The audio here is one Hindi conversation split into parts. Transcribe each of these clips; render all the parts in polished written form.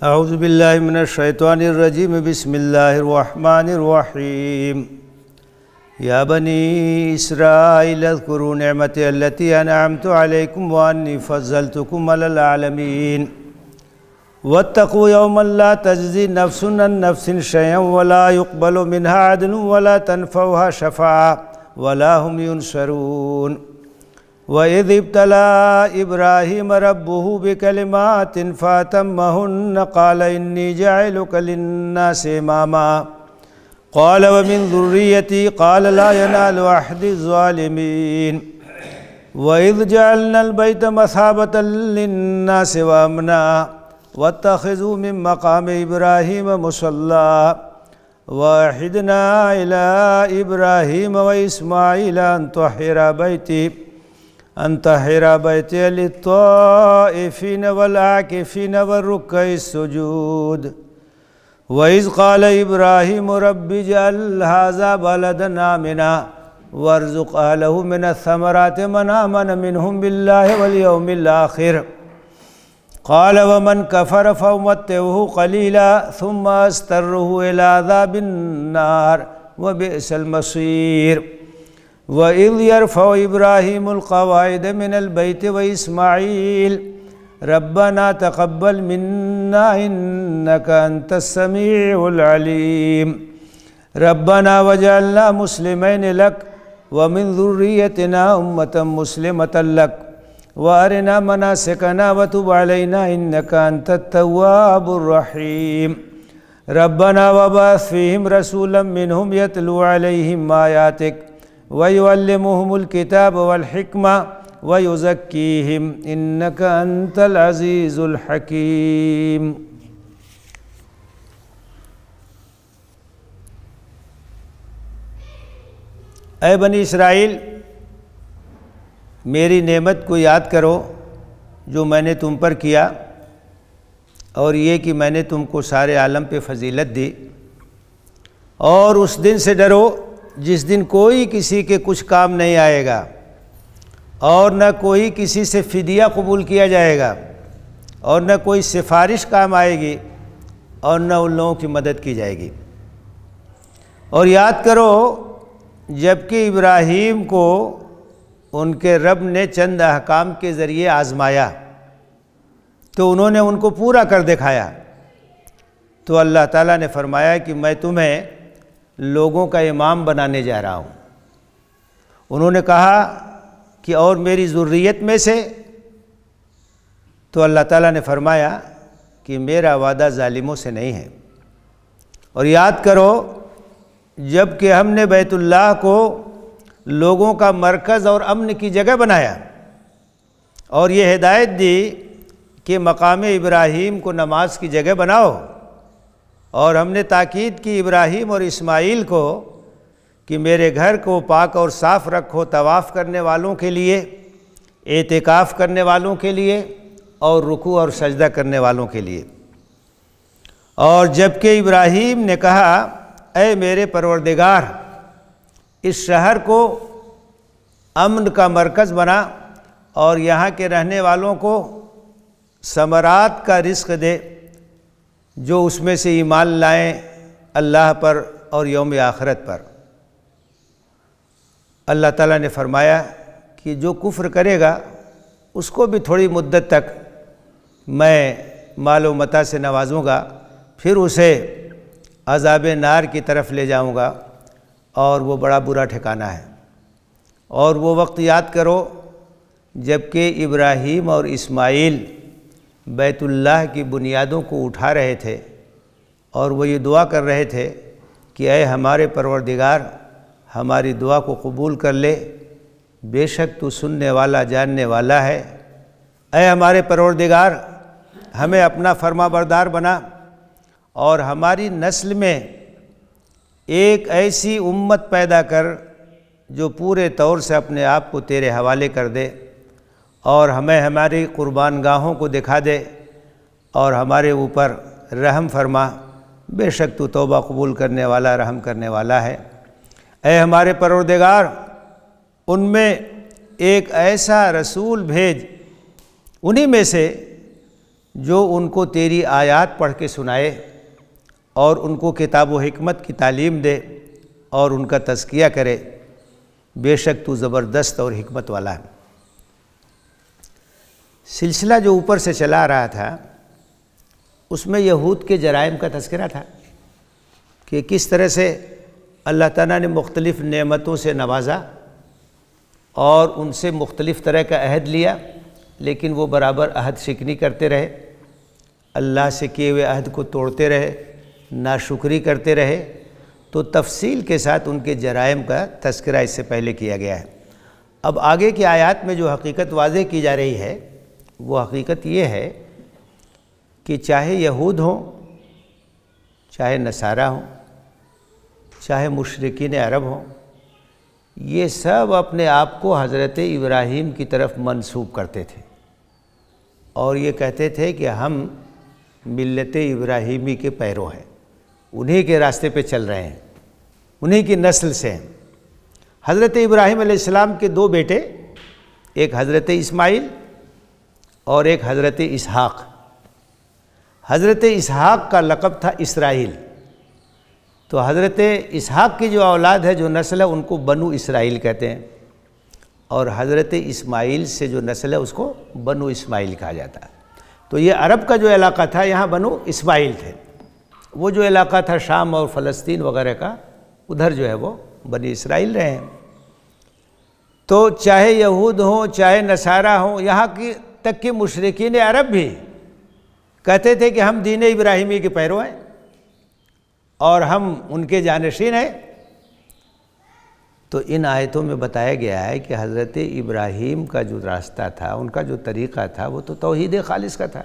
अऊज़ु बिल्लाहि मिनश शैतानिर रजीम बिस्मिल्लाहिर रहमानिर रहीम। या बनी इस्राईल अज़्कुरू निअमती अल्लती अनअमतु अलैकुम व अन्नी फ़ज़्ज़लतुकुम अलल आलमीन। वत्तक़ू यौमन ला तज़्ज़ी नफ़्सुन अन नफ़्सिन शयअन व ला युक़बलु मिन्हा अदलुन व ला तनफ़उहा शफ़ाअह व ला हुम युनसरून। वइज़ इब्तला इब्राहीम रब्बुहु बिकलिमातिन फ़अतम्महुन्न क़ाल इन्नी जाइलुका लिन्नासि इमामा क़ाल व मिन ज़ुर्रिय्यती क़ाल ला यनालु अहदी ज़ालिमीन। वइज़ जअलनल बैत मसाबतन लिन्नासि व अमना वत्तख़िज़ू मिन मक़ामि इब्राहीम मुसल्ला वअहिदना इला इब्राहीम व इस्माईल अन तहिरा बैतिय लित्ताइफ़ीन वल आकिफ़ीन वर्रुक्कइस सुजूद। वइज़ क़ाल इब्राहीम रब्बि इजअल हाज़ा बलदन आमिना वरज़ुक़ अहलहु मिनस्समराति मन आमन मिनहुम बिल्लाहि वल यौमिल आख़िर। क़ाल वमन कफ़र फ़उमत्तिउहु क़लीला सुम्मा अज़्तरुहु इला अज़ाबिन नार व बिअसल मसीर। वइज़ यरफ़उ इब्राहीमुल क़वाइद मिनल बैति व इस्माईल रब्बना तक़ब्बल मिन्ना इन्नका अंतस समीउल अलीम। रब्बना वजअलना मुस्लिमैन लक व मिन ज़ुर्रिय्यतिना उम्मतन मुस्लिमतन लक व अरिना मनासिकना व तुब अलैना इन्नका अंतत तव्वाबुर रहीम। रब्बना वबअस फ़ीहिम रसूलन मिनहुम यतलू अलैहिम आयातिक व युअल्लिमुहुमुल किताब वल हिक्मा व युज़क्कीहिम इन्नका अंतल अज़ीज़ुल हकीम। ऐ बनी इसराइल, मेरी नेमत को याद करो जो मैंने तुम पर किया, और ये कि मैंने तुमको सारे आलम पे फजीलत दी। और उस दिन से डरो जिस दिन कोई किसी के कुछ काम नहीं आएगा और न कोई किसी से फ़िदिया कबूल किया जाएगा और न कोई सिफारिश काम आएगी और न उन लोगों की मदद की जाएगी। और याद करो जबकि इब्राहीम को उनके रब ने चंद अहकाम के ज़रिए आज़माया तो उन्होंने उनको पूरा कर दिखाया, तो अल्लाह ताला ने फरमाया कि मैं तुम्हें लोगों का इमाम बनाने जा रहा हूँ। उन्होंने कहा कि और मेरी ज़ुर्रियत में से, तो अल्लाह ताला ने फरमाया कि मेरा वादा ज़ालिमों से नहीं है। और याद करो जब कि हमने बैतुल्लाह को लोगों का मरकज़ और अमन की जगह बनाया और ये हिदायत दी कि मकाम इब्राहीम को नमाज की जगह बनाओ, और हमने ताकीद की इब्राहीम और इस्माईल को कि मेरे घर को पाक और साफ़ रखो तवाफ़ करने वालों के लिए, एतिकाफ़ करने वालों के लिए और रुकू और सजदा करने वालों के लिए। और जबकि इब्राहीम ने कहा ऐ मेरे परवरदिगार, इस शहर को अमन का मरकज़ बना और यहाँ के रहने वालों को समरात का रिज़्क़ दे जो उसमें से ईमान लाएं अल्लाह पर और यौम आखिरत पर। अल्लाह ताला ने फरमाया कि जो कुफ्र करेगा उसको भी थोड़ी मुद्दत तक मैं मालो मता से नवाजूँगा, फिर उसे अज़ाब नार की तरफ ले जाऊँगा और वो बड़ा बुरा ठिकाना है। और वो वक्त याद करो जबकि इब्राहीम और इस्माईल बैतुल्लाह की बुनियादों को उठा रहे थे और वो ये दुआ कर रहे थे कि ऐ हमारे परवरदिगार, हमारी दुआ को कबूल कर ले, बेशक तू सुनने वाला जानने वाला है। ऐ हमारे परवरदिगार, हमें अपना फरमाबरदार बना और हमारी नस्ल में एक ऐसी उम्मत पैदा कर जो पूरे तौर से अपने आप को तेरे हवाले कर दे और हमें हमारी कुर्बान गाहों को दिखा दे और हमारे ऊपर रहम फरमा, बेशक तू तौबा कबूल करने वाला रहम करने वाला है। ऐ हमारे परवरदिगार, उनमें एक ऐसा रसूल भेज उन्हीं में से जो उनको तेरी आयत पढ़ के सुनाए और उनको किताब व हिकमत की तालीम दे और उनका तज़किया करे, बेशक तू ज़बरदस्त और हिकमत वाला है। सिलसिला जो ऊपर से चला रहा था उसमें यहूद के जराइम का तज़किरा था कि किस तरह से अल्लाह ताला ने मुख्तलिफ़ नेमतों से नवाजा और उनसे मुख्तलिफ़ तरह का अहद लिया, लेकिन वो बराबर अहद शिकनी करते रहे, अल्लाह से किए हुए अहद को तोड़ते रहे, नाशुक्री करते रहे। तो तफसील के साथ उनके जराइम का तज़किरा इससे पहले किया गया है। अब आगे की आयत में जो हकीकत वाज़े की जा रही है वो हकीकत ये है कि चाहे यहूद हों, चाहे नसारा हों, चाहे मुशरिकीन अरब हों, ये सब अपने आप को हज़रत इब्राहीम की तरफ मंसूब करते थे और ये कहते थे कि हम मिल्लत इब्राहीमी के पैरों हैं, उन्हीं के रास्ते पे चल रहे हैं, उन्हीं की नस्ल से हैं। हज़रत इब्राहीम अलैहिस्सलाम के दो बेटे, एक हज़रत इस्माइल और एक हज़रत इसहाक़। हज़रत इसहाक़ का लक़ब था इसराइल। तो हज़रत इसहाक़ की जो औलाद है, जो नस्ल है, उनको बनु इसराइल कहते हैं और हज़रत इस्माइल से जो नस्ल है उसको बनु इस्माइल कहा जाता है। तो ये अरब का जो इलाका था, यहाँ बनु इस्माइल थे। वो जो इलाका था शाम और फ़लस्तीन वगैरह का, उधर जो है वो बनी इसराइल रहे हैं। तो चाहे यहूद हों, चाहे नसारा हों, यहाँ की तक कि मुशरिकीन अरब भी कहते थे कि हम दीन इब्राहीमी के पैरों हैं और हम उनके जानशीन हैं। तो इन आयतों में बताया गया है कि हज़रत इब्राहीम का जो रास्ता था, उनका जो तरीक़ा था, वो तो तौहीद खालिस का था।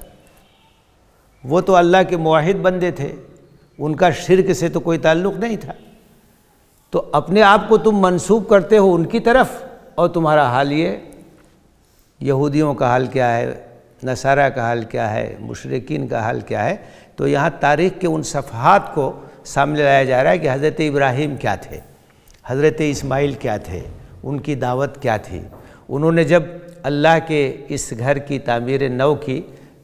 वो तो अल्लाह के मुवाहिद बंदे थे, उनका शिर्क से तो कोई ताल्लुक़ नहीं था। तो अपने आप को तुम मंसूब करते हो उनकी तरफ, और तुम्हारा हाल ये, यहूदियों का हाल क्या है, नसारा का हाल क्या है, मुशरिकीन का हाल क्या है। तो यहाँ तारीख़ के उन सफ़हात को सामने लाया जा रहा है कि हज़रत इब्राहीम क्या थे, हज़रत इस्माइल क्या थे, उनकी दावत क्या थी। उन्होंने जब अल्लाह के इस घर की तामीर नौ की,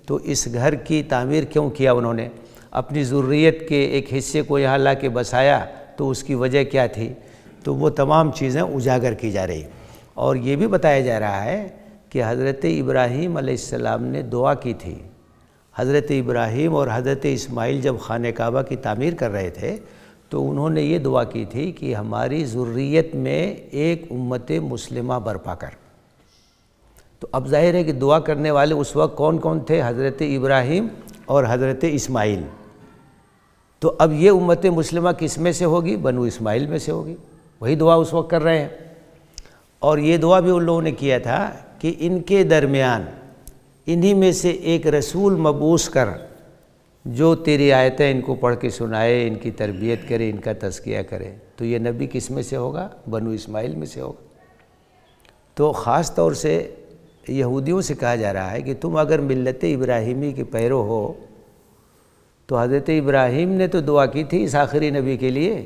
तो इस घर की तामीर क्यों किया उन्होंने, अपनी ज़ुर्रियत के एक हिस्से को यहाँ ला के बसाया, तो उसकी वजह क्या थी। तो वो तमाम चीज़ें उजागर की जा रही। और ये भी बताया जा रहा है कि हज़रत इब्राहीम अलैहिस्सलाम ने दुआ की थी। हज़रत इब्राहीम और हज़रत इस्माइल जब खाने काबा की तामीर कर रहे थे, तो उन्होंने ये दुआ की थी कि हमारी ज़ुर्रियत में एक उम्मत मुस्लिमा बर्पा कर। तो अब जाहिर है कि दुआ करने वाले उस वक्त कौन कौन थे, हज़रत इब्राहीम और हज़रत इस्माइल। तो अब ये उम्मत मुस्लिमा किस में से होगी, बनु इस्माइल में से होगी। वही दुआ उस वक्त कर रहे हैं। और ये दुआ भी उन लोगों ने किया था कि इनके दरमियान इन्हीं में से एक रसूल मबूस कर, जो तेरी आयतें इनको पढ़ के सुनाए, इनकी तरबियत करे, इनका तज़किया करे। तो ये नबी किस में से होगा, बनु इस्माइल में से होगा। तो ख़ास तौर से यहूदियों से कहा जा रहा है कि तुम अगर मिल्लत इब्राहीमी के पैरो हो, तो हज़रत इब्राहीम ने तो दुआ की थी इस आखिरी नबी के लिए,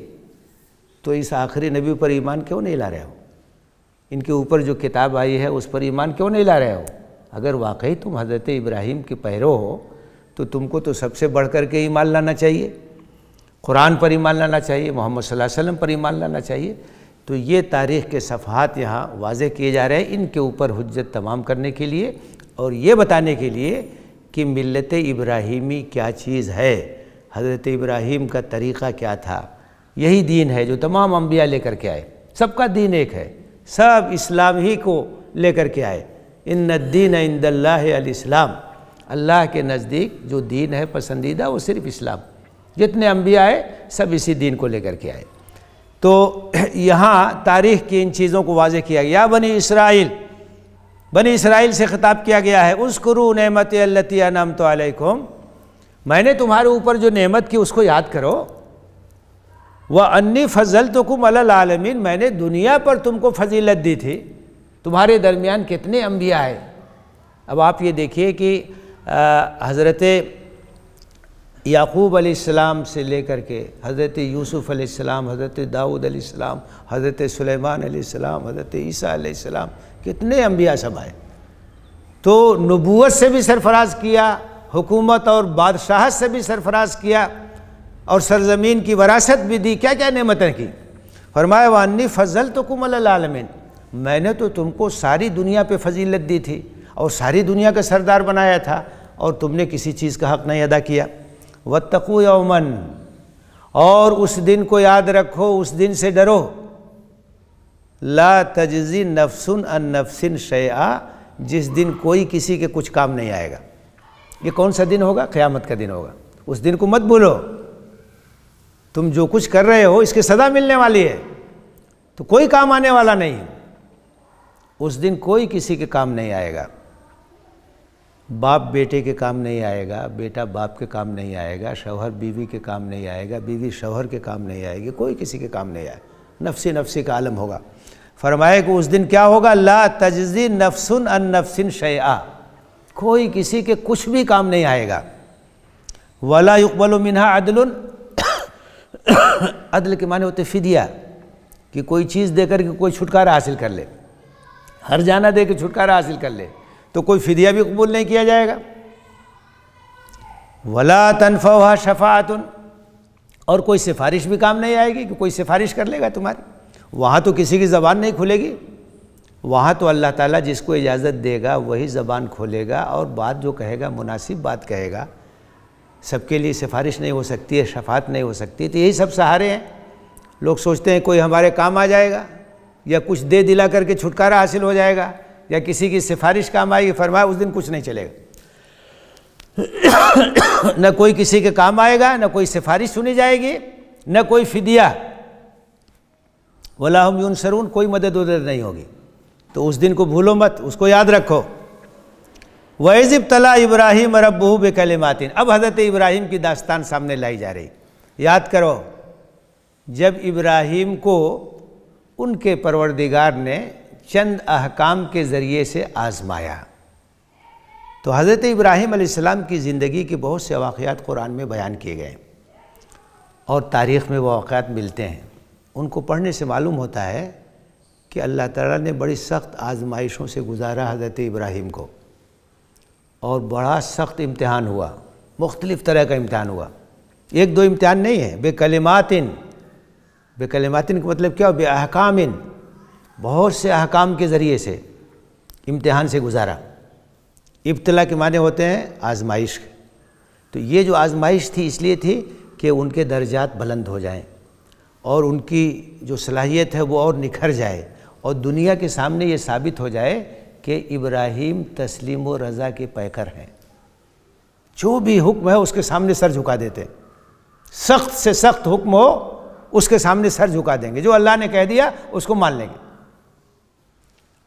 तो इस आखिरी नबी पर ईमान क्यों नहीं ला रहे हो, इनके ऊपर जो किताब आई है उस पर ईमान क्यों नहीं ला रहे हो। अगर वाकई तुम हज़रत इब्राहीम के पैरो हो, तो तुमको तो सबसे बढ़ कर के ईमान लाना चाहिए, कुरान पर ईमान लाना चाहिए, मोहम्मद सल्लल्लाहु अलैहि वसल्लम पर ईमान लाना चाहिए। तो ये तारीख़ के सफ़हात यहाँ वाज़े किए जा रहे हैं इनके ऊपर हुज्जत तमाम करने के लिए, और ये बताने के लिए कि मिल्लत इब्राहीमी क्या चीज़ है, हज़रत इब्राहीम का तरीक़ा क्या था। यही दीन है जो तमाम अम्बिया लेकर के आए, सबका दीन एक है, सब इस्लाम ही को लेकर के आए। इन्नद्दीन इंदल्लाहि अल-इस्लाम, अल्लाह के नज़दीक जो दीन है पसंदीदा वो सिर्फ़ इस्लाम। जितने अम्बिया आए सब इसी दीन को लेकर के आए। तो यहाँ तारीख़ की इन चीज़ों को वाज़े किया गया। बनी इसराइल, बनी इसराइल से ख़िताब किया गया है। उज़्कुरू नेमती अल्लती अनअमतु अलैकुम, मैंने तुम्हारे ऊपर जो नेमत की उसको याद करो। व अन्नी फ़ज़्ज़लतुकुम अलल आलमीन, मैंने दुनिया पर तुमको फजीलत दी थी। तुम्हारे दरमियान कितने अम्बिया है। अब आप ये देखिए कि हज़रत याक़ूब अलैहिस्सलाम से लेकर के हज़रत यूसुफ़ अलैहिस्सलाम, हज़रत दाऊद अलैहिस्सलाम, हज़रत सुलेमान अलैहिस्सलाम, हज़रत ईसा अलैहिस्सलाम, कितने अम्बिया सब आए। तो नबूवत से भी सरफराज किया हुकूमत और बादशाहत से भी सरफराज किया और सरज़मीन की वरासत भी दी, क्या क्या नेमतें की। फरमाया वान्नी फजल तो कुम अलल आलमीन, मैंने तो तुमको सारी दुनिया पे फजीलत दी थी और सारी दुनिया का सरदार बनाया था और तुमने किसी चीज़ का हक़ नहीं अदा किया। वत्तक़ू यौमन, और उस दिन को याद रखो, उस दिन से डरो, ला तजज़ी नफ्सुन अन नफ्सिन शैआ, जिस दिन कोई किसी के कुछ काम नहीं आएगा। ये कौन सा दिन होगा? क़यामत का दिन होगा। उस दिन को मत भूलो, तुम जो कुछ कर रहे हो इसकी सज़ा मिलने वाली है, तो कोई काम आने वाला नहीं। उस दिन कोई किसी के काम नहीं आएगा, बाप बेटे के काम नहीं आएगा, बेटा बाप के काम नहीं आएगा, शौहर बीवी के काम नहीं आएगा, बीवी शौहर के काम नहीं आएगी, कोई किसी के काम नहीं आएगा। नफ्सी नफ्सी का आलम होगा। फरमाए कि उस दिन क्या होगा? ला तजज़ी नफ्सुन अन नफ्सिन शैआ, कोई किसी के कुछ भी काम नहीं आएगा। वला युक़बलु मिन्हा अदलुन, अदल के माने होते फिदिया, कि कोई चीज़ देकर के कोई छुटकारा हासिल कर ले, हर जाना दे के छुटकारा हासिल कर ले, तो कोई फिदिया भी कबूल नहीं किया जाएगा। वला तनफ़उहा शफ़ाअतुन, और कोई सिफारिश भी काम नहीं आएगी कि कोई सिफारिश कर लेगा तुम्हारी। वहाँ तो किसी की ज़बान नहीं खुलेगी, वहाँ तो अल्लाह ताला जिसको इजाज़त देगा वही ज़बान खोलेगा और बात जो कहेगा मुनासिब बात कहेगा। सबके लिए सिफारिश नहीं हो सकती है, शफ़ाअत नहीं हो सकती। तो यही सब सहारे हैं। लोग सोचते हैं कोई हमारे काम आ जाएगा या कुछ दे दिला करके छुटकारा हासिल हो जाएगा या किसी की सिफारिश काम आएगी। फरमाया उस दिन कुछ नहीं चलेगा, न कोई किसी के काम आएगा, न कोई सिफारिश सुनी जाएगी, न कोई फिदिया, वला हम युनसरून, कोई मदद उदद नहीं होगी। तो उस दिन को भूलो मत, उसको याद रखो। वइज़ इब्तला इब्राहीम रब्बुहु बिकलिमातिन, अब हज़रत इब्राहीम की दास्तान सामने लाई जा रही। याद करो, जब इब्राहीम को उनके परवरदिगार ने चंद अहकाम के ज़रिए से आज़माया, तो हज़रत इब्राहीम अलैहिस्सलाम की ज़िंदगी के बहुत से वाक़यात कुरान में बयान किए गए और तारीख़ में वो वाक़यात मिलते हैं। उनको पढ़ने से मालूम होता है कि अल्लाह ताला ने बड़ी सख्त आजमाइशों से गुजारा हज़रत इब्राहीम को, और बड़ा सख्त इम्तिहान हुआ, मुख्तलिफ़ तरह का इम्तिहान हुआ। एक दो इम्तिहान नहीं है। बेकलिमातिन, बेकलिमातिन का मतलब क्या? बेअहकामिन, बहुत से अहकाम के ज़रिए से इम्तिहान से गुजारा। इब्तला के माने होते हैं आजमाइश। तो ये जो आजमाइश थी इसलिए थी कि उनके दर्जात बुलंद हो जाएं और उनकी जो सलाहियत है वो और निखर जाए और दुनिया के सामने ये साबित हो जाए कि इब्राहीम तस्लीम व रज़ा के पैकर हैं। जो भी हुक्म है उसके सामने सर झुका देते, सख्त से सख्त हुक्म हो उसके सामने सर झुका देंगे, जो अल्लाह ने कह दिया उसको मान लेंगे।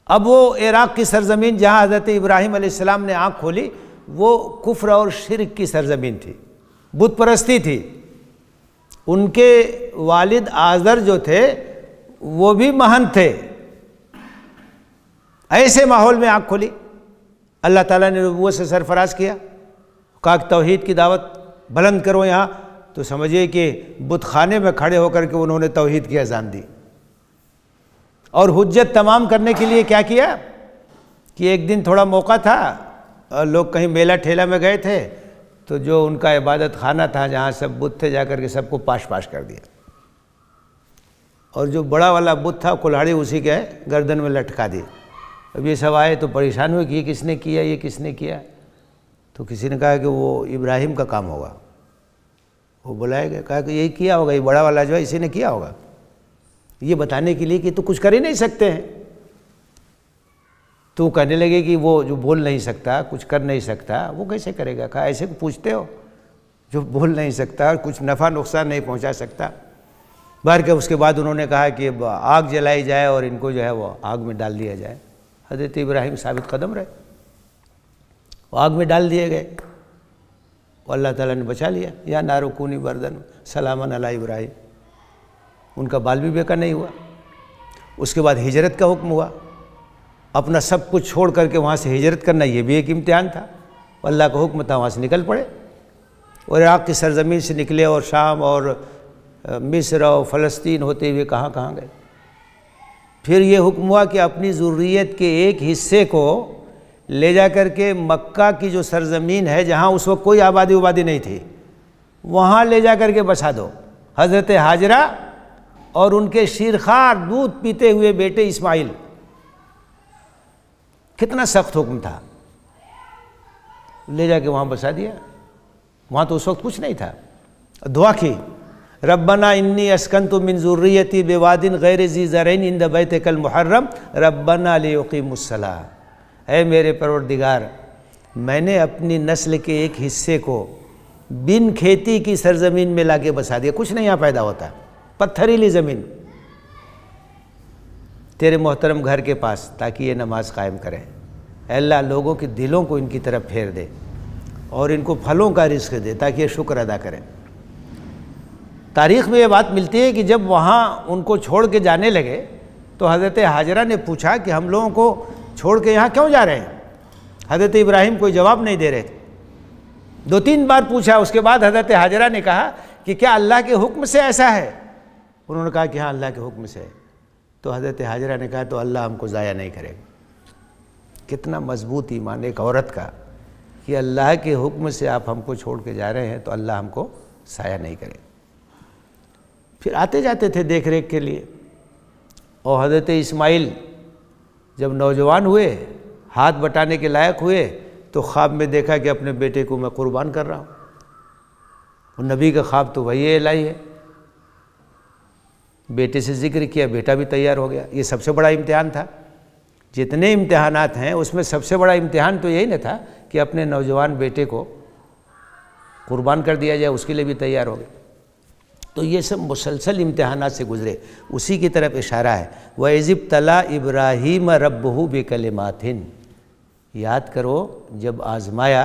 अब वो इराक़ की सरज़मीन जहाँ हज़रत इब्राहीम अलैहिस्सलाम ने आँख खोली, वो कुफ्र और शिरक की सरज़मीन थी, बुत परस्ती थी। उनके वालिद आज़र जो थे वो भी महंत थे। ऐसे माहौल में आँख खोली, अल्लाह ताला ने नबूवत से सरफराज किया, कहा तौहीद की दावत बुलंद करो यहाँ। तो समझिए कि बुत खाने में खड़े होकर के उन्होंने तौहीद की अज़ान दी। और हुज्जत तमाम करने के लिए क्या किया कि एक दिन थोड़ा मौका था, लोग कहीं मेला ठेला में गए थे, तो जो उनका इबादत खाना था जहाँ सब बुत थे, जाकर के सबको पाश पाश कर दिया, और जो बड़ा वाला बुत था कुल्हाड़ी उसी के गर्दन में लटका दी। अब ये सब आए तो परेशान हुए कि ये किसने किया, ये किसने किया। तो किसी ने कहा कि वो इब्राहीम का काम होगा। वो बुलाया गया, कहा कि यही किया होगा, ये बड़ा वाला जो है इसी ने किया होगा, ये बताने के लिए कि तो कुछ कर ही नहीं सकते हैं। तो कहने लगे कि वो जो बोल नहीं सकता, कुछ कर नहीं सकता, वो कैसे करेगा। कहा ऐसे को पूछते हो जो बोल नहीं सकता और कुछ नफ़ा नुकसान नहीं पहुंचा सकता। बाहर के उसके बाद उन्होंने कहा कि आग जलाई जाए और इनको जो है वो आग में डाल दिया जाए। हज़रत इब्राहीम साबित कदम रहे, वो आग में डाल दिए गए, अल्लाह ताला ने बचा लिया। या नारुकूनी बर्दन सलामन अला इब्राहीम, उनका बाल भी बेकार नहीं हुआ। उसके बाद हिजरत का हुक्म हुआ, अपना सब कुछ छोड़ करके वहाँ से हिजरत करना, ये भी एक इम्तिहान था। अल्लाह का हुक्म था, वहाँ से निकल पड़े और इराक़ की सरज़मीन से निकले और शाम और मिस्र और फ़लस्तीन होते हुए कहाँ कहाँ गए। फिर ये हुक्म हुआ कि अपनी ज़ुर्रियत के एक हिस्से को ले जा कर के मक्का की जो सरजमीन है जहाँ उस वक्त कोई आबादी नहीं थी, वहाँ ले जा कर के बसा दो। हज़रत हाजरा और उनके शीरखार दूध पीते हुए बेटे इस्माइल, कितना सख्त हुक्म था, ले जाके वहाँ बसा दिया। वहाँ तो उस वक्त कुछ नहीं था। दुआ की, रब्बना इन्नी अस्कंतु मिन ज़ुर्रियती बिवादिन गैर ज़ी ज़रैन इंद बैतिकल मुहर्रम रब्बना लियुक़ीमुस्सलाह। ऐ मेरे परवरदिगार, मैंने अपनी नस्ल के एक हिस्से को बिन खेती की सरजमीन में लाके बसा दिया। कुछ नहीं यहाँ पैदा होता, पत्थरीली ज़मीन, तेरे मोहतरम घर के पास, ताकि ये नमाज कायम करें। अल्लाह लोगों के दिलों को इनकी तरफ फेर दे और इनको फलों का रिज़्क़ दे ताकि ये शुक्र अदा करें। तारीख़ में ये बात मिलती है कि जब वहाँ उनको छोड़ के जाने लगे तो हज़रत हाजरा ने पूछा कि हम लोगों को छोड़ के यहाँ क्यों जा रहे हैं। हज़रत इब्राहीम कोई जवाब नहीं दे रहे थे। 2-3 बार पूछा, उसके बाद हज़रत हाजरा ने कहा कि क्या अल्लाह के हुक्म से ऐसा है। उन्होंने कहा कि हाँ अल्लाह के हुक्म से है। तो हज़रत हाजरा ने कहा तो अल्लाह हमको ज़ाया नहीं करेगा। कितना मजबूत ईमान एक औरत का कि अल्लाह के हुक्म से आप हमको छोड़ के जा रहे हैं तो अल्लाह हमको ज़ाया नहीं करेगा। फिर आते जाते थे देख रेख के लिए। और हज़रत इस्माइल जब नौजवान हुए, हाथ बटाने के लायक हुए, तो ख्वाब में देखा कि अपने बेटे को मैं कुर्बान कर रहा हूँ। और नबी का ख्वाब तो वही इलाही है। बेटे से जिक्र किया, बेटा भी तैयार हो गया। ये सबसे बड़ा इम्तिहान था। जितने इम्तिहानात हैं उसमें सबसे बड़ा इम्तिहान तो यही न था कि अपने नौजवान बेटे को कुर्बान कर दिया जाए, उसके लिए भी तैयार हो गए। तो ये सब मुसलसल इम्तिहानात से गुज़रे, उसी की तरफ इशारा है। व इज़िब तला इब्राहीम रब्बहू बिकलिमातिन। याद करो जब आज़माया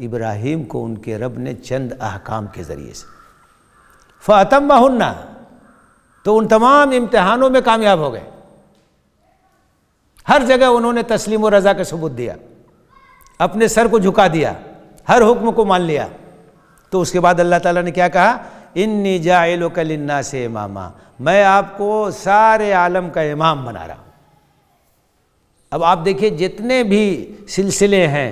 इब्राहीम को उनके रब ने चंद अहकाम के ज़रिए से, फ़अतम्महुन्ना, तो उन तमाम इम्तिहानों में कामयाब हो गए। हर जगह उन्होंने तस्लीम और रज़ा का सबूत दिया, अपने सर को झुका दिया, हर हुक्म को मान लिया। तो उसके बाद अल्लाह ताला ने क्या कहा, इन्नी जाइलुका लिन्नासि इमामा, मैं आपको सारे आलम का इमाम बना रहा हूँ। अब आप देखिए जितने भी सिलसिले हैं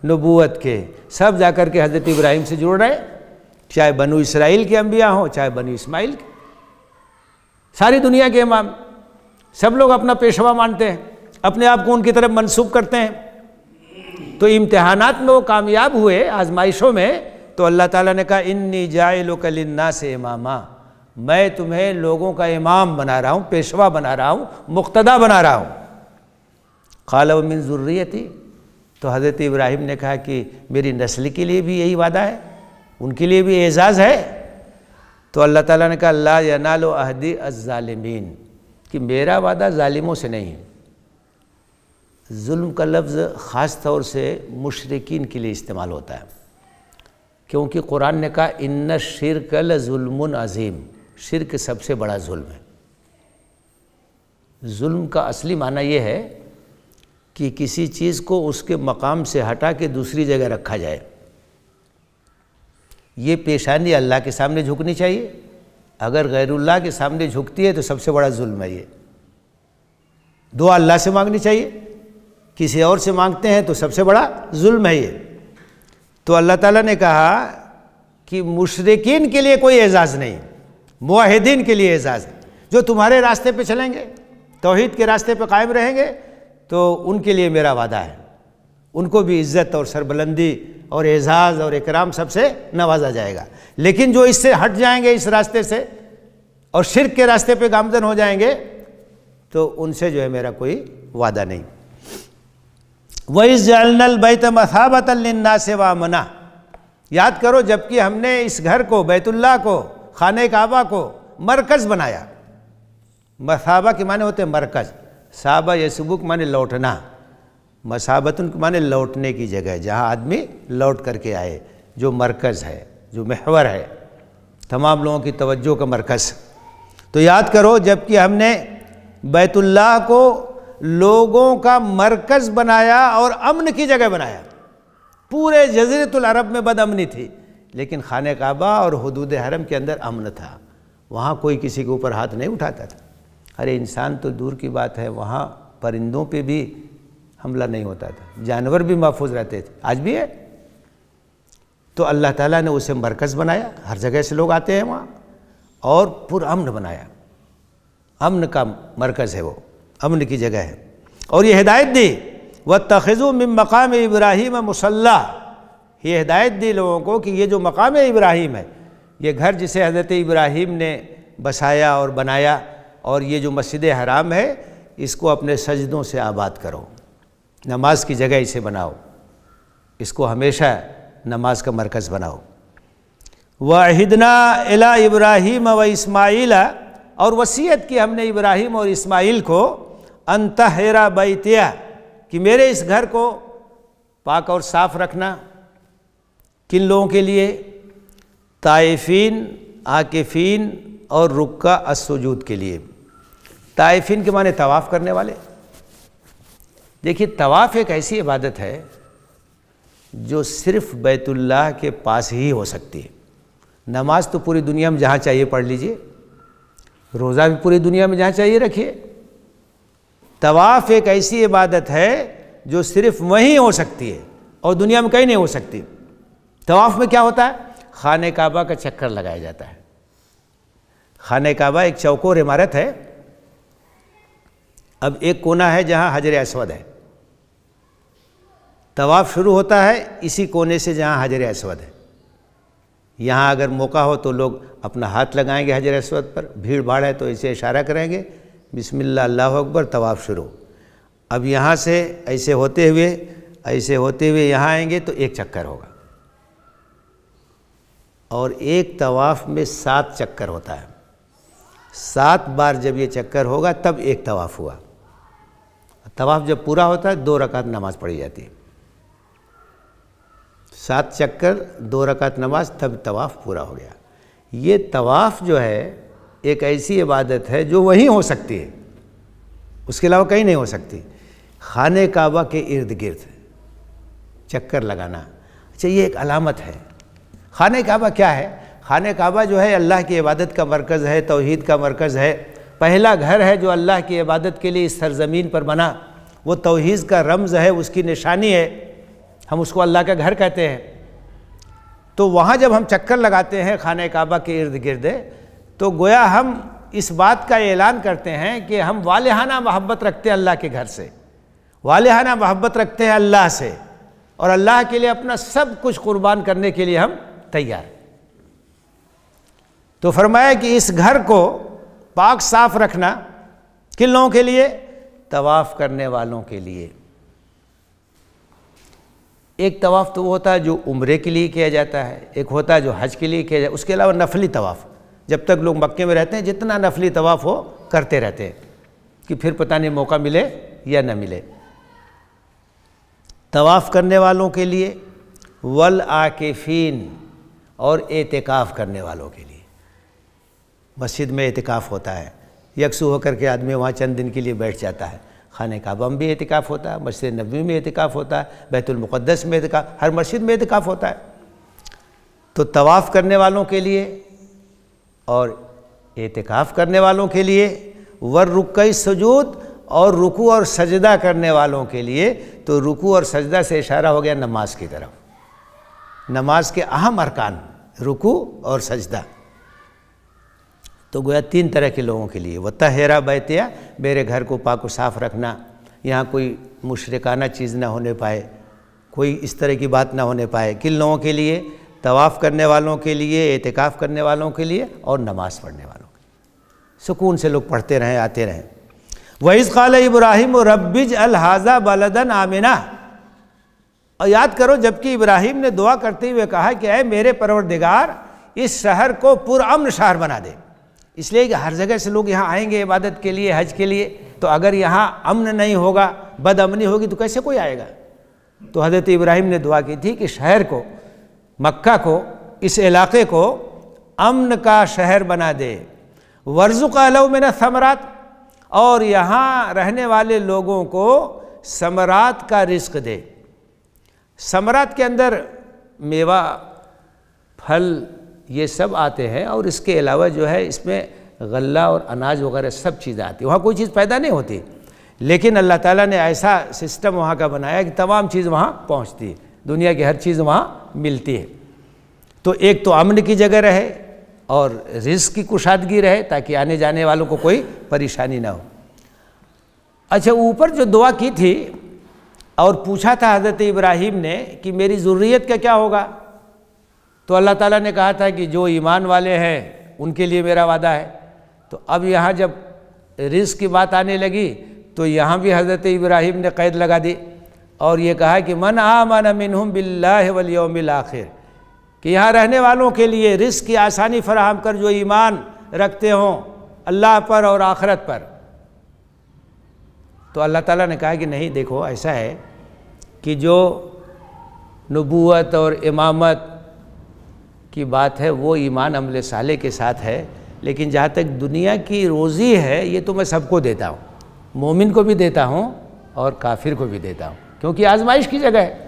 नबूवत के, सब जाकर के हज़रत इब्राहीम से जुड़ रहे, चाहे बनु इसराइल के अंबिया हों, चाहे बनु इस्माइल के, सारी दुनिया के इमाम। सब लोग अपना पेशवा मानते हैं, अपने आप को उनकी तरफ मंसूब करते हैं। तो इम्तिहानात में वो कामयाब हुए, आजमाइशों में। तो अल्लाह ताला ने कहा इन्नी जाइलुका लिन्नासि इमामा, मैं तुम्हें लोगों का इमाम बना रहा हूँ, पेशवा बना रहा हूँ, मुक्तदा बना रहा हूँ। क़ाल व मिन ज़ुर्रियती, तो हज़रत इब्राहीम ने कहा कि मेरी नस्ल के लिए भी यही वादा है, उनके लिए भी एजाज़ है। तो अल्लाह ताला ने कहा ला यनालु अहदी अज़्ज़ालिमीन, कि मेरा वादा ज़ालिमों से नहीं है। जुल्म का लफ्ज़ ख़ास तौर से मुशरिकीन के लिए इस्तेमाल होता है, क्योंकि कुरान ने कहा इन्ना शिर्क लज़ुल्मुन अज़ीम, शिर्क सबसे बड़ा जुल्म है। जुल्म का असली माना यह है कि किसी चीज़ को उसके मकाम से हटा के दूसरी जगह रखा जाए। ये पेशानी अल्लाह के सामने झुकनी चाहिए, अगर गैरुल्लाह के सामने झुकती है तो सबसे बड़ा जुल्म है ये। दुआ अल्लाह से मांगनी चाहिए, किसी और से मांगते हैं तो सबसे बड़ा जुल्म है ये। तो अल्लाह ताला ने कहा कि मुशरिकीन के लिए कोई एजाज़ नहीं, मुवाहिदीन के लिए एजाज़ है। जो तुम्हारे रास्ते पे चलेंगे, तौहीद के रास्ते पे कायम रहेंगे, तो उनके लिए मेरा वादा है, उनको भी इज़्ज़त और सरबुलंदी और एजाज़ और इकराम सबसे नवाजा जाएगा। लेकिन जो इससे हट जाएंगे इस रास्ते से और शिर्क के रास्ते पे गामज़न हो जाएंगे, तो उनसे जो है मेरा कोई वादा नहीं। वइज़ जअलनल बैत मसाबतन लिन्नासि व अमना, याद करो जबकि हमने इस घर को, बैतुल्लाह को, खाने काबा को मरकज़ बनाया। मसाबा के माने होते हैं मरकज़, साबा यसबुक माने लौटना, मसाबतुन के माने लौटने की जगह, जहाँ आदमी लौट करके आए, जो मरकज़ है, जो महवर है, तमाम लोगों की तवज्जो का मरकज़। तो याद करो जबकि हमने बैतुल्लाह को लोगों का मरकज़ बनाया और अमन की जगह बनाया। पूरे जज़ीरतुल अरब में बदअमनी थी, लेकिन खाने काबा और हुदूद हरम के अंदर अमन था, वहाँ कोई किसी के ऊपर हाथ नहीं उठाता था। अरे इंसान तो दूर की बात है, वहाँ परिंदों पे भी हमला नहीं होता था, जानवर भी महफूज रहते थे, आज भी है। तो अल्लाह ताला ने उसे मरकज़ बनाया, हर जगह से लोग आते हैं वहाँ, और पुरअमन बनाया, अमन का मरकज़ है वो, अमन की जगह है। और ये हिदायत दी वत्तखिज़ू मिन मकाम इब्राहीम मुसल्ला, ये हिदायत दी लोगों को कि ये जो मकाम इब्राहीम है, ये घर जिसे हज़रत इब्राहीम ने बसाया और बनाया, और ये जो मस्जिद हराम है, इसको अपने सजदों से आबाद करो, नमाज की जगह इसे बनाओ, इसको हमेशा नमाज का मरकज़ बनाओ। वअहिदना इला इब्राहीम व इस्माईल, और वसीयत की हमने इब्राहीम और इस्माईल को, अंतहरा बैतिया, कि मेरे इस घर को पाक और साफ़ रखना। किन लोगों के लिए? ताइफीन, आकिफीन और रुक्का अस्सुजूद के लिए। ताइफीन के माने तवाफ़ करने वाले। देखिए, तवाफ़ एक ऐसी इबादत है जो सिर्फ़ बैतुल्लाह के पास ही हो सकती है। नमाज तो पूरी दुनिया में जहाँ चाहिए पढ़ लीजिए, रोज़ा भी पूरी दुनिया में जहाँ चाहिए रखिए। तवाफ़ एक ऐसी इबादत है जो सिर्फ़ वहीं हो सकती है और दुनिया में कहीं नहीं हो सकती। तवाफ़ में क्या होता है? खाने काबा का चक्कर लगाया जाता है। खाने काबा एक चौकोर इमारत है। अब एक कोना है जहाँ हजर अस्वद है, तवाफ़ शुरू होता है इसी कोने से जहाँ हजर अस्वद है। यहाँ अगर मौका हो तो लोग अपना हाथ लगाएंगे हजर अस्वद पर, भीड़ भाड़ है तो इसे इशारा करेंगे, बिस्मिल्लाह अल्लाहु अकबर, तवाफ़ शुरू। अब यहाँ से ऐसे होते हुए यहाँ आएंगे तो एक चक्कर होगा, और एक तवाफ़ में 7 चक्कर होता है। 7 बार जब ये चक्कर होगा तब एक तवाफ़ हुआ। तवाफ़ जब पूरा होता है 2 रकात नमाज पढ़ी जाती है। 7 चक्कर 2 रकात नमाज, तब तवाफ़ पूरा हो गया। ये तवाफ़ जो है एक ऐसी इबादत है जो वहीं हो सकती है, उसके अलावा कहीं नहीं हो सकती। खाने काबा के इर्द गिर्द चक्कर लगाना, अच्छा ये एक अलामत है। खाने काबा क्या है? खाने काबा जो है अल्लाह की इबादत का मरकज़ है, तौहीद का मरकज़ है। पहला घर है जो अल्लाह की इबादत के लिए इस सरज़मीन पर बना, वो तौहीद का रमज़ है, उसकी निशानी है, हम उसको अल्लाह का घर कहते हैं। तो वहाँ जब हम चक्कर लगाते हैं खाने काबा के इर्द गिर्द, तो गोया हम इस बात का ऐलान करते हैं कि हम वालिहाना मोहब्बत रखते हैं अल्लाह के घर से, वालिहाना मोहब्बत रखते हैं अल्लाह से, और अल्लाह के लिए अपना सब कुछ कुर्बान करने के लिए हम तैयार। तो फरमाया कि इस घर को पाक साफ रखना, किन लोगों के लिए? तवाफ़ करने वालों के लिए। एक तवाफ़ तो वो होता है जो उम्रे के लिए किया जाता है, एक होता है जो हज के लिए किया जाता है, उसके अलावा नफली तवाफ़ जब तक लोग मक्के में रहते हैं जितना नफली तवाफ़ हो करते रहते हैं, कि फिर पता नहीं मौका मिले या न मिले। तवाफ़ करने वालों के लिए, वल आकिफीन, और एतिकाफ़ करने वालों के लिए। मस्जिद में एतिकाफ़ होता है, यकसू होकर के आदमी वहाँ चंद दिन के लिए बैठ जाता है। खाने काबा में भी एतिकाफ़ होता है, मस्जिद नबवी में एतिकाफ़ होता है, बैतुल मुक़द्दस में एतिकाफ़, हर मस्जिद में एतिकाफ़ होता है। तो तवाफ़ करने वालों के लिए और एतिकाफ़ करने वालों के लिए, वर रुक्कई सुजूद, और रुकू और सजदा करने वालों के लिए। तो रुकू और सजदा से इशारा हो गया नमाज की तरफ। नमाज के अहम अरकान रुकू और सजदा। तो गोया 3 तरह के लोगों के लिए, वतहरा बैतिया, मेरे घर को पाक साफ़ रखना, यहाँ कोई मुशरिकाना चीज़ ना होने पाए, कोई इस तरह की बात ना होने पाए। किन लोगों के लिए? तवाफ़ करने वालों के लिए, एतिकाफ़ करने वालों के लिए, और नमाज़ पढ़ने वालों के लिए। सुकून से लोग पढ़ते रहें, आते रहें। वइज़ क़ाल इब्राहीम रब्बिज अल हाज़ा बलदन आमिना, और याद करो जबकि इब्राहीम ने दुआ करते हुए कहा कि ऐ मेरे परवरदिगार, इस शहर को पुरअमन शहर बना दे। इसलिए कि हर जगह से लोग यहाँ आएंगे इबादत के लिए, हज के लिए, तो अगर यहाँ अमन नहीं होगा, बदअमनी होगी, तो कैसे कोई आएगा? तो हज़रत इब्राहीम ने दुआ की थी कि शहर को, मक्का को, इस इलाके को अमन का शहर बना दे। वर्ज़ुक़ अहलहु मिन अथ-थमरात, और यहाँ रहने वाले लोगों को समरात का रिज़्क़ दे। समरात के अंदर मेवा, फल, ये सब आते हैं, और इसके अलावा जो है इसमें गल्ला और अनाज वगैरह सब चीज़ें आती हैं। वहाँ कोई चीज़ पैदा नहीं होती, लेकिन अल्लाह ताला ने ऐसा सिस्टम वहाँ का बनाया कि तमाम चीज़ वहाँ पहुँचती है, दुनिया की हर चीज़ वहाँ मिलती है। तो एक तो अमन की जगह रहे और रिज़्क़ की कुशादगी रहे ताकि आने जाने वालों को कोई परेशानी ना हो। अच्छा, ऊपर जो दुआ की थी और पूछा था हज़रत इब्राहीम ने कि मेरी ज़ुर्रियत का क्या होगा, तो अल्लाह ताला ने कहा था कि जो ईमान वाले हैं उनके लिए मेरा वादा है। तो अब यहाँ जब रिज़्क़ की बात आने लगी तो यहाँ भी हज़रत इब्राहीम ने क़ैद लगा दी और ये कहा कि मन आमन मिनहुम बिल्लाहि वल यौमिल आखिर, कि यहाँ रहने वालों के लिए रिज़्क़ की आसानी फराहम कर जो ईमान रखते हों अल्लाह पर और आखिरत पर। तो अल्लाह ताला ने कहा कि नहीं, देखो ऐसा है कि जो नबूवत और इमामत की बात है वो ईमान अमल साले के साथ है, लेकिन जहाँ तक दुनिया की रोज़ी है ये तो मैं सबको देता हूँ, मोमिन को भी देता हूँ और काफिर को भी देता हूँ, क्योंकि आजमाइश की जगह है।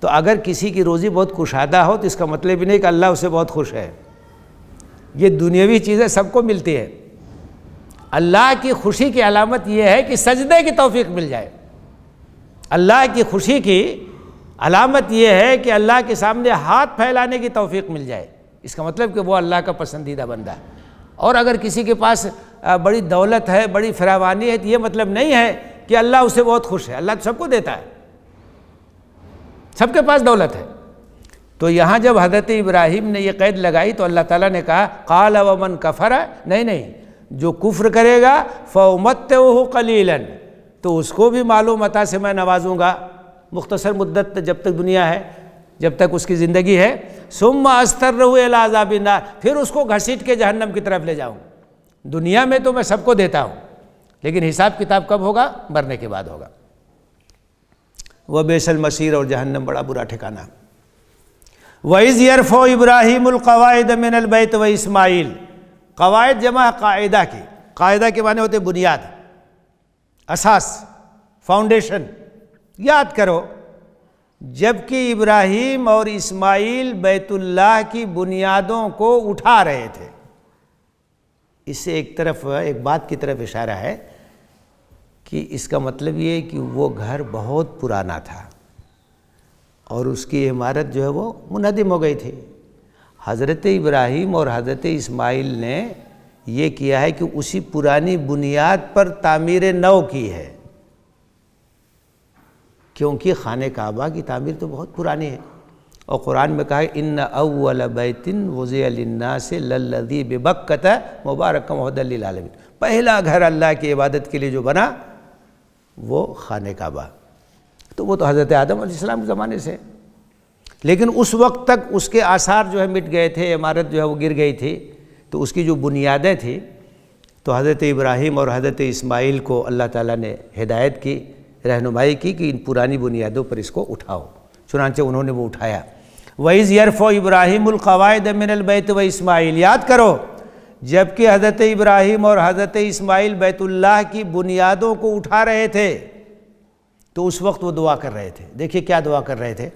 तो अगर किसी की रोज़ी बहुत कुशादा हो तो इसका मतलब भी नहीं कि अल्लाह उससे बहुत खुश है। ये दुनियावी चीज़ें सबको मिलती है। अल्लाह की खुशी की अलामत यह है कि सजदे की तौफीक मिल जाए। अल्लाह की खुशी की अलामत यह है कि अल्लाह के सामने हाथ फैलाने की तौफीक मिल जाए। इसका मतलब कि वो अल्लाह का पसंदीदा बंदा है। और अगर किसी के पास बड़ी दौलत है, बड़ी फरावानी है, तो ये मतलब नहीं है कि अल्लाह उससे बहुत खुश है। अल्लाह तो सबको देता है, सबके पास दौलत है। तो यहाँ जब हज़रत इब्राहीम ने ये क़ैद लगाई तो अल्लाह ताला ने कहा क़ाल व मन कफ़र, नहीं, जो कुफ्र करेगा फ़उमत्तिउहु क़लीलन, तो उसको भी मालो मता से मैं नवाजूँगा मुख्तसर मुद्दत जब तक दुनिया है, जब तक उसकी ज़िंदगी है। सुम्मा अस्तर्रहु इला अज़ाबिन नार, फिर उसको घसीट के जहन्नम की तरफ ले जाऊँ। दुनिया में तो मैं सबको देता हूँ, लेकिन हिसाब किताब कब होगा? मरने के बाद होगा। वह बेसल मसीर, और जहन्नम बड़ा बुरा ठिकाना। वइज़ यरफ़उ इब्राहीमुल क़वाइद मिनल बैत व इस्माईल, क़वाइद जमा कायदा की, कायदा के माने होते बुनियाद, असास, फाउंडेशन। याद करो, जबकि इब्राहीम और इस्माईल बैतुल्लाह की बुनियादों को उठा रहे थे। इससे एक बात की तरफ इशारा है कि इसका मतलब ये कि वो घर बहुत पुराना था और उसकी इमारत जो है वो मुनहदिम हो गई थी। हज़रत इब्राहीम और हज़रत इस्माईल ने ये किया है कि उसी पुरानी बुनियाद पर तामीर नौ की है, क्योंकि खाने काबा की तामीर तो बहुत पुरानी है। और कुरान में कहा है इन्ना अव्वल बैतिन वुज़िअ लिन्नासि लल्लज़ी बिबक्कता मुबारकम हुदल लिल आलमीन, पहला घर अल्लाह की इबादत के लिए जो बना वो खाने काबा। तो वो तो हज़रत आदम अलैहिस्सलाम के ज़माने से, लेकिन उस वक्त तक उसके आसार जो है मिट गए थे, इमारत जो है वो गिर गई थी। तो उसकी जो बुनियादें थी, तो हज़रत इब्राहीम और हज़रत इस्माईल को अल्लाह ताला ने हिदायत की, रहनुमाई की कि इन पुरानी बुनियादों पर इसको उठाओ। चुनांचे उन्होंने वो उठाया। वइज़ यरफ़उ इब्राहीमुल क़वाइद मिनल बैत व इस्माईल, याद करो जबकि हज़रत इब्राहीम और हज़रत इस्माईल बैतुल्लाह की बुनियादों को उठा रहे थे तो उस वक्त वो दुआ कर रहे थे। देखिए क्या दुआ कर रहे थे।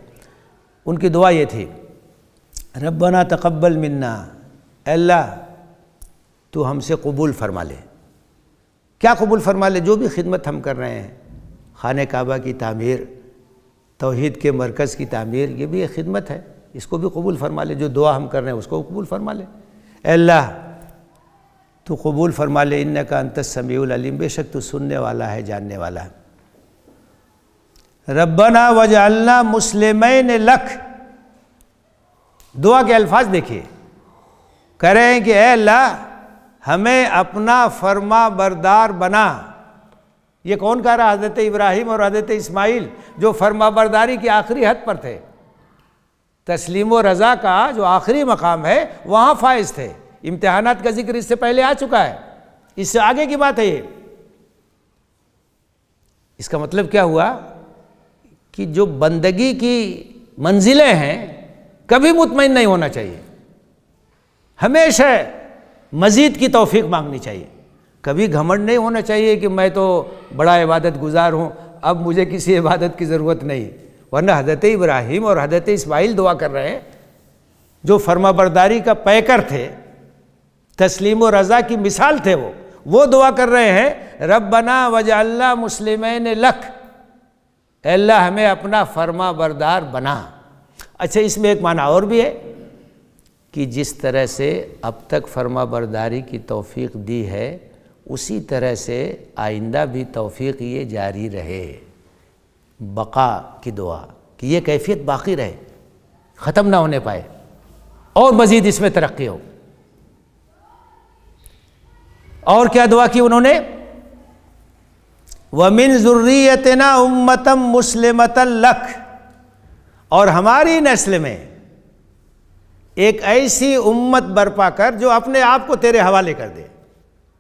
उनकी दुआ ये थी, रब्बना तक़ब्बल मिन्ना, अल्लाह तू हमसे कबूल फरमा ले। क्या कबूल फरमा ले? जो भी खिदमत हम कर रहे हैं, खाने काबा की तामीर, तौहीद के मरकज़ की तामीर, ये भी एक खिदमत है, इसको भी कबूल फरमा ले। जो दुआ हम कर रहे हैं उसको कबूल फरमा ले। अल्लाह तू कबूल फरमा ले, इन्नका अंतस समीउल अलीम, बेशक तू सुनने वाला है, जानने वाला है। रब्बना वजअलना मुस्लिमैन लक, दुआ के अल्फाज देखिए, कह रहे हैं कि ऐ अल्लाह हमें अपना फरमा बरदार बना। ये कौन कह रहा? हज़रत इब्राहीम और हज़रत इस्माईल, जो फरमा बरदारी की आखिरी हद पर थे। तस्लीम व रज़ा का जो आखिरी मकाम है वहाँ फाइज थे। इम्तिहानात का जिक्र इससे पहले आ चुका है, इससे आगे की बात है ये। इसका मतलब क्या हुआ कि जो बंदगी की मंजिलें हैं कभी मुतमईन नहीं होना चाहिए, हमेशा मज़ीद की तौफीक मांगनी चाहिए। कभी घमंड नहीं होना चाहिए कि मैं तो बड़ा इबादत गुजार हूँ, अब मुझे किसी इबादत की ज़रूरत नहीं। वरना हज़रत इब्राहीम और हज़रत इस्माईल दुआ कर रहे हैं, जो फर्माबरदारी का पैकर थे, तस्लीम व रज़ा की मिसाल थे, वो दुआ कर रहे हैं रब्बना वजअलना मुस्लिमैन लक, अल्लाह हमें अपना फर्मा बरदार बना। अच्छा, इसमें एक माना और भी है कि जिस तरह से अब तक फर्मा बरदारी की तौफीक दी है उसी तरह से आइंदा भी तौफीक ये जारी रहे, बका की दुआ, कि ये कैफियत बाकी रहे, ख़त्म ना होने पाए और मज़ीद इसमें तरक्की हो। और क्या दुआ की उन्होंने, वमिन ज़ुर्रियतना उम्मतम मुस्लिमतन लक, और हमारी नस्ल में एक ऐसी उम्मत बर्पा कर जो अपने आप को तेरे हवाले कर दे।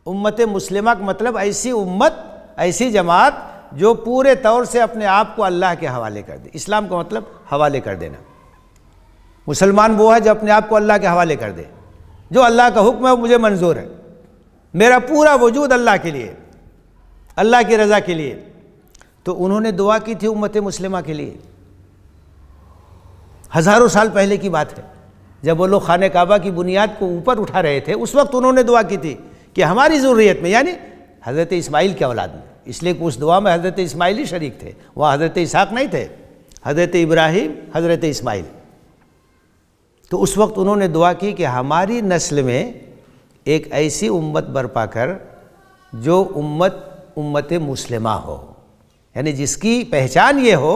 उम्मत मुस्लिमा का मतलब ऐसी उम्मत, ऐसी जमात जो पूरे तौर से अपने आप को अल्लाह के हवाले कर दे। इस्लाम का मतलब हवाले कर देना। मुसलमान वो है जो अपने आप को अल्लाह के हवाले कर दे, जो अल्लाह का हुक्म है वो मुझे मंजूर है, मेरा पूरा वजूद अल्लाह के लिए, अल्लाह की रज़ा के लिए। तो उन्होंने दुआ की थी उम्मत मुस्लिमा के लिए, हज़ारों साल पहले की बात है, जब वो लोग खाने काबा की बुनियाद को ऊपर उठा रहे थे, उस वक्त उन्होंने दुआ की थी कि हमारी ज़ुर्रियत में, यानी हज़रत इस्माइल के औलाद में, इसलिए कि उस दुआ में हज़रत इस्माइल ही शरीक थे, वहाँ हज़रत इसहाक़ नहीं थे, हज़रत इब्राहीम, हज़रत इस्माइल। तो उस वक्त उन्होंने दुआ की कि हमारी नस्ल में एक ऐसी उम्मत बर्पा कर जो उम्मत मुस्लिमा हो, यानी जिसकी पहचान ये हो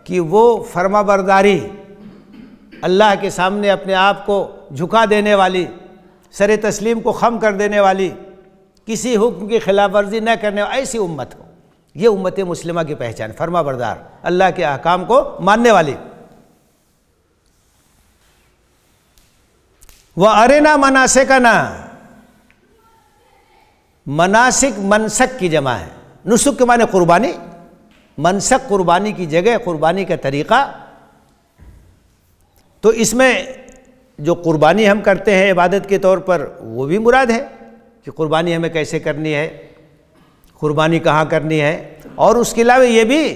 कि वो फर्माबरदारी, अल्लाह के सामने अपने आप को झुका देने वाली, सर तस्लीम को खम कर देने वाली, किसी हुक्म की खिलाफ वर्जी न करने वाली ऐसी उम्मत हो। ये उम्मत मुस्लिमा की पहचान, फर्माबरदार, अल्लाह के अहकाम को मानने वाली। व अरेना मनासिकना, मनासिक मनसक की जमा है, नुसुक के माने कुर्बानी, मनसक कुर्बानी की जगह, कुर्बानी का तरीक़ा। तो इसमें जो कुर्बानी हम करते हैं इबादत के तौर पर, वो भी मुराद है कि कुर्बानी हमें कैसे करनी है, कुर्बानी कहाँ करनी है, और उसके अलावा ये भी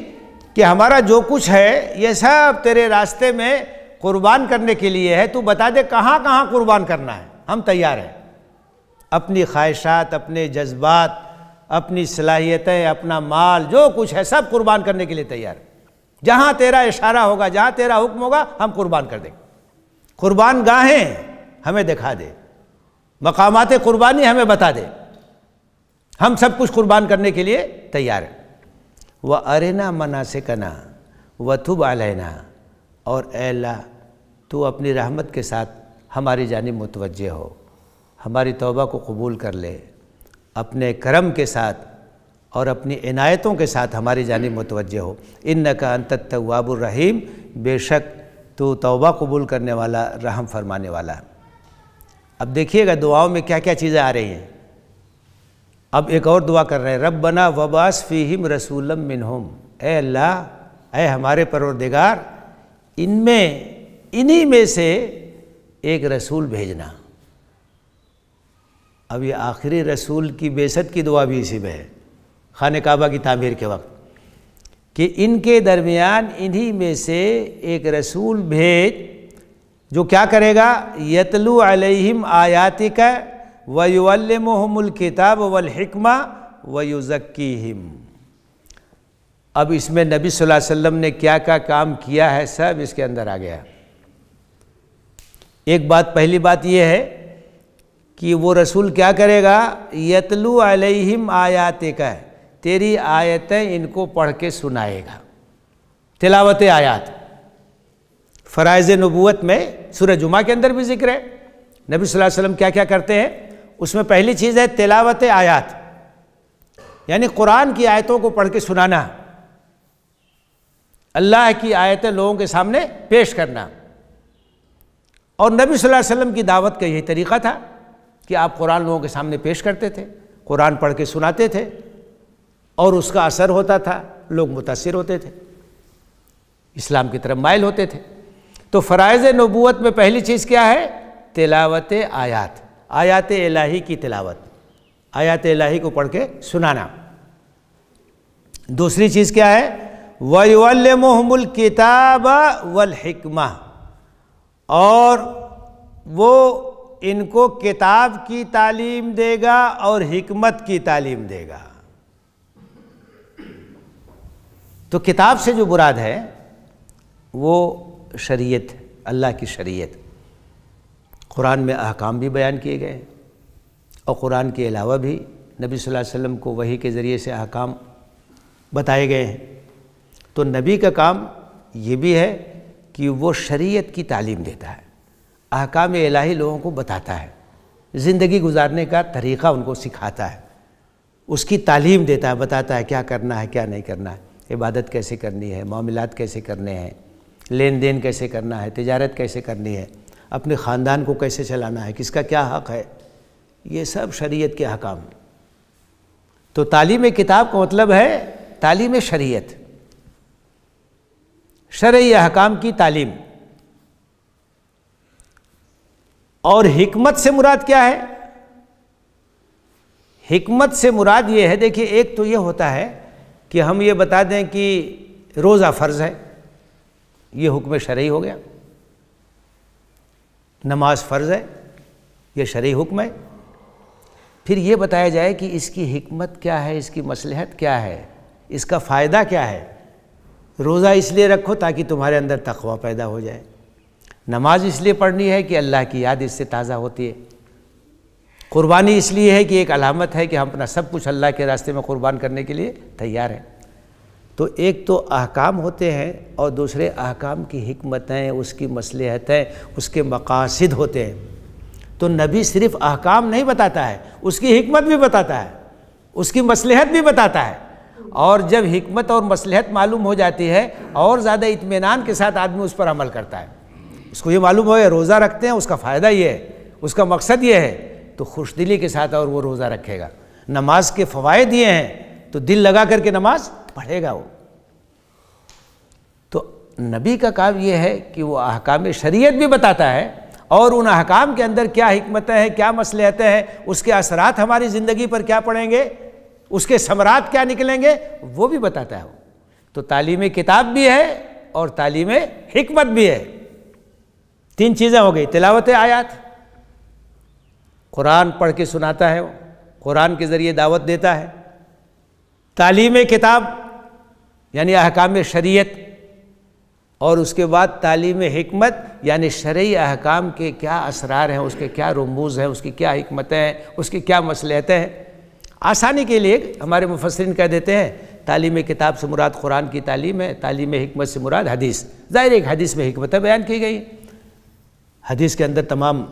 कि हमारा जो कुछ है ये सब तेरे रास्ते में कुर्बान करने के लिए है, तू बता दे कहाँ कहाँ कुर्बान करना है, हम तैयार हैं। अपनी ख्वाहिशात, अपने जज्बात, अपनी सलाहियतें, अपना माल, जो कुछ है सब कुर्बान करने के लिए तैयार। जहाँ तेरा इशारा होगा, जहाँ तेरा हुक्म होगा, हम कुर्बान कर देंगे। कुर्बान गाहें हमें दिखा दे, मकामात कुर्बानी हमें बता दे, हम सब कुछ कुर्बान करने के लिए तैयार हैं। व अरेना मनासिकना व तुब अलैना, और ऐ अल्लाह तू अपनी रहमत के साथ हमारी जानिब मुतवज्जे हो, हमारी तौबा को कबूल कर ले, अपने करम के साथ और अपनी इनायतों के साथ हमारी जानिब मुतवज्जे हो। इन्नका अंतत तव्वाबुर रहीम, बेशक तो तौबा कबूल करने वाला, रहम फरमाने वाला। अब देखिएगा दुआओं में क्या क्या चीज़ें आ रही हैं। अब एक और दुआ कर रहे हैं, रब्बना वबास फ़ीहिम रसूलम मिनहुम, ए अल्लाह, ए हमारे परवरदिगार, इनमें, इन्हीं में से एक रसूल भेजना। अब ये आखिरी रसूल की बेसत की दुआ भी इसी में है, खाने काबा की तामीर के वक्त, कि इनके दरमियान इन्हीं में से एक रसूल भेज जो क्या करेगा, यतलू अलैहिम आयातिका व युअल्लिमुहुमुल किताब वल हिक्मा व युज़क्कीहिम। अब इसमें नबी सल्लल्लाहु अलैहि वसल्लम ने क्या क्या काम किया है सब इसके अंदर आ गया। एक बात, पहली बात यह है कि वो रसूल क्या करेगा, यतलू अलैहिम आयातिका, तेरी आयतें इनको पढ़ के सुनाएगा। तिलावत आयात फ़राइज़ नबूवत में सूरह जुमा के अंदर भी जिक्र है। नबी सल्लल्लाहु अलैहि वसल्लम क्या क्या करते हैं, उसमें पहली चीज़ है तिलावत आयात, यानी कुरान की आयतों को पढ़ के सुनाना, अल्लाह की आयतें लोगों के सामने पेश करना। और नबी सल्लल्लाहु अलैहि वसल्लम की दावत का यही तरीक़ा था कि आप कुरान लोगों के सामने पेश करते थे, कुरान पढ़ के सुनाते थे, और उसका असर होता था, लोग मुतासिर होते थे, इस्लाम की तरफ माइल होते थे। तो फ़राइज़ नबूवत में पहली चीज़ क्या है, तिलावत आयात, आयात इलाही की तिलावत, आयात इलाही को पढ़ के सुनाना। दूसरी चीज़ क्या है, वयुअल्लिमुहुमुल किताब वल हिक्मा, और वो इनको किताब की तालीम देगा और हिकमत की तालीम देगा। तो किताब से जो मुराद है वो शरीयत, अल्लाह की शरीयत। कुरान में अहकाम भी बयान किए गए और कुरान के अलावा भी नबी सल्लल्लाहु अलैहि वसल्लम को वही के ज़रिए से अहकाम बताए गए हैं। तो नबी का काम ये भी है कि वो शरीयत की तालीम देता है, अहकाम इलाही लोगों को बताता है, ज़िंदगी गुजारने का तरीक़ा उनको सिखाता है, उसकी तालीम देता है, बताता है क्या करना है क्या नहीं करना है, इबादत कैसे करनी है, मामलात कैसे करने हैं, लेन देन कैसे करना है, तिजारत कैसे करनी है, अपने ख़ानदान को कैसे चलाना है, किसका क्या हक़ है, ये सब शरीयत के अहकाम। तो तालीम किताब का मतलब है तालीम शरीयत, शरई अहकाम की तालीम। और हिकमत से मुराद क्या है? हिकमत से मुराद ये है, देखिए एक तो ये होता है कि हम ये बता दें कि रोज़ा फ़र्ज़ है, ये हुक्म शरई हो गया। नमाज फ़र्ज़ है, ये शरई हुक्म है। फिर ये बताया जाए कि इसकी हिकमत क्या है, इसकी मसलहत क्या है, इसका फ़ायदा क्या है। रोज़ा इसलिए रखो ताकि तुम्हारे अंदर तक़वा पैदा हो जाए, नमाज इसलिए पढ़नी है कि अल्लाह की याद इससे ताज़ा होती है, कुर्बानी इसलिए है कि एक अलामत है कि हम अपना सब कुछ अल्लाह के रास्ते में कुर्बान करने के लिए तैयार हैं। तो एक तो अहकाम होते हैं और दूसरे अहकाम की हिकमतें, उसकी मसलहतें, उसके मकासिद होते हैं। तो नबी सिर्फ़ अहकाम नहीं बताता है, उसकी हिकमत भी बताता है, उसकी मसलहत भी बताता है। और जब हिकमत और मसलहत मालूम हो जाती है और ज़्यादा इत्मीनान के साथ आदमी उस पर अमल करता है। उसको ये मालूम हो रोज़ा रखते हैं उसका फ़ायदा ये है, उसका मकसद ये है, तो खुशदिली के साथ और वो रोज़ा रखेगा। नमाज के फ़वाइद ये हैं तो दिल लगा करके नमाज पढ़ेगा वो। तो नबी का काम ये है कि वो अहकाम शरीयत भी बताता है और उन अहकाम के अंदर क्या हिकमतें हैं, क्या मसलहतें हैं, उसके असरात हमारी ज़िंदगी पर क्या पड़ेंगे, उसके समरात क्या निकलेंगे, वो भी बताता है। तो तालीम किताब भी है और तालीम हिकमत भी है। तीन चीज़ें हो गई, तिलावत आयात, कुरान पढ़ के सुनाता है, वो कुरान के ज़रिए दावत देता है। तालीम किताब यानी अहकाम शरीयत, और उसके बाद तालीम हिकमत यानी शरई अहकाम के क्या असरार हैं, उसके क्या रुमूज़ हैं, उसकी क्या हिकमतें हैं, उसकी क्या मसलहतें हैं। आसानी के लिए हमारे मुफस्सिरीन कह देते हैं तालीम किताब से मुराद कुरान की तालीम है, तालीम हिकमत से मुराद हदीस। ज़ाहिर एक हदीस में हिकमतें बयान की गई, हदीस के अंदर तमाम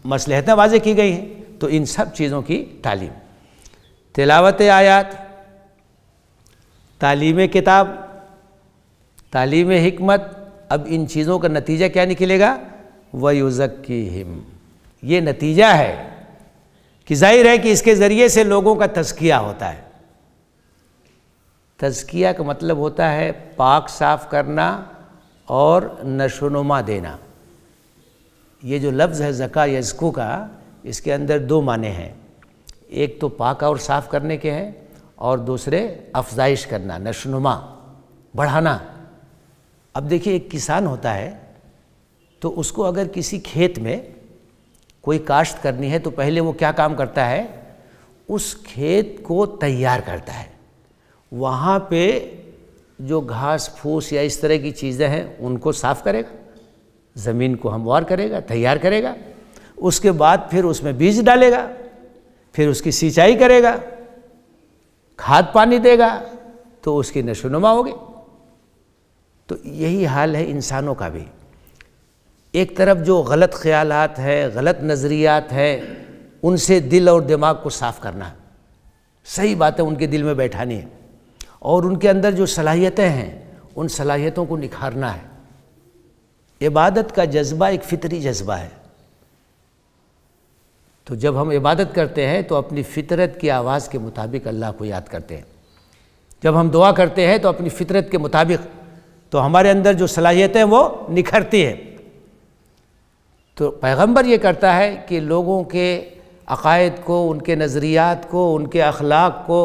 मसलहतें वाज़े की गई हैं। तो इन सब चीज़ों की तालीम, तिलावत आयात, तालीम किताब, तालीम हिकमत। अब इन चीज़ों का नतीजा क्या निकलेगा? वयुज़क्कीहिम, ये नतीजा है कि जाहिर है कि इसके ज़रिए से लोगों का तज़किया होता है। तज़किया का मतलब होता है पाक साफ़ करना और नशोनुमा देना। ये जो लफ्ज़ है ज़का यज़कू का, इसके अंदर दो माने हैं, एक तो पाक और साफ़ करने के हैं और दूसरे अफजाइश करना, नशोनुमा, बढ़ाना। अब देखिए एक किसान होता है तो उसको अगर किसी खेत में कोई काश्त करनी है तो पहले वो क्या काम करता है, उस खेत को तैयार करता है। वहाँ पे जो घास फूस या इस तरह की चीज़ें हैं उनको साफ़ करेगा, ज़मीन को हमवार करेगा, तैयार करेगा। उसके बाद फिर उसमें बीज डालेगा, फिर उसकी सिंचाई करेगा, खाद पानी देगा, तो उसकी नशोनुमा होगी। तो यही हाल है इंसानों का भी। एक तरफ जो गलत ख्यालात है, गलत नज़रियात है, उनसे दिल और दिमाग को साफ़ करना, सही बातें उनके दिल में बैठानी है, और उनके अंदर जो सलाहियतें हैं उन सलाहियतों को निखारना है। इबादत का जज्बा एक फ़ितरी जज्बा है। तो जब हम इबादत करते हैं तो अपनी फ़ितरत की आवाज़ के मुताबिक अल्लाह को याद करते हैं। जब हम दुआ करते हैं तो अपनी फ़ितरत के मुताबिक, तो हमारे अंदर जो सलाहियतें वो निखरती हैं। तो पैगंबर ये करता है कि लोगों के अक़ायद को, उनके नज़रियात को, उनके अखलाक को